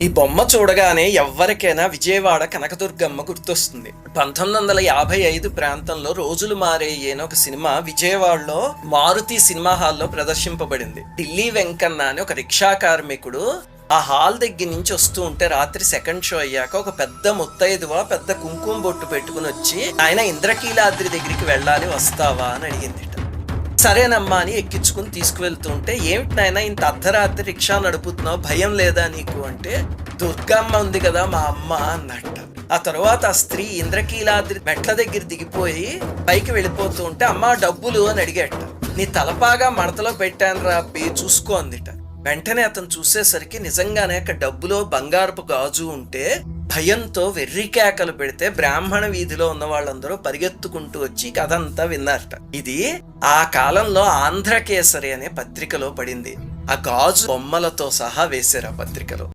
ఈ బొమ్మ చూడగానే ఎవ్వరికైనా విజయవాడ కనకదుర్గమ్మ గుర్తొస్తుంది. 1955 ప్రాంతంలో రోజులు మారేయే అని ఒక సినిమా విజయవాడలో మారుతి సినిమా హాల్లో ప్రదర్శింపబడింది. ఢిల్లీ వెంకన్న అని ఒక రిక్షా కార్మికుడు ఆ హాల్ దగ్గర నుంచి వస్తూ ఉంటే రాత్రి సెకండ్ షో అయ్యాక ఒక పెద్ద ముత్తైదువ పెద్ద కుంకుమ బొట్టు పెట్టుకుని వచ్చి ఆయన ఇంద్రకీలాద్రి దగ్గరికి వెళ్ళాలి వస్తావా అని అడిగింది. సరేనమ్మా అని ఎక్కించుకుని తీసుకువెళ్తుంటే, ఏమిటి నాయనా ఇంత అర్ధరాత్రి రిక్షా నడుపుతున్నావు, భయం లేదా నీకు అంటే, దుర్గమ్మ ఉంది కదా మా అమ్మ అన్నట్ట. ఆ తర్వాత ఆ స్త్రీ ఇంద్రకీలాద్రి మెట్ల దగ్గర దిగిపోయి పైకి వెళ్ళిపోతూ ఉంటే, అమ్మా డబ్బులు అని అడిగేట. నీ తలపాగా మడతలో పెట్టాను రా అబ్బి చూసుకో అందిట. వెంటనే అతను చూసేసరికి నిజంగానే అక్కడ డబ్బులో బంగారపు గాజు ఉంటే భయంతో వెర్రి కేకలు పెడితే బ్రాహ్మణ వీధిలో ఉన్న వాళ్ళందరూ పరిగెత్తుకుంటూ వచ్చి కథంతా విన్నారట. ఇది ఆ కాలంలో ఆంధ్రకేసరి అనే పత్రికలో పడింది. ఆ గాజు బొమ్మలతో సహా వేశారు ఆ పత్రికలో.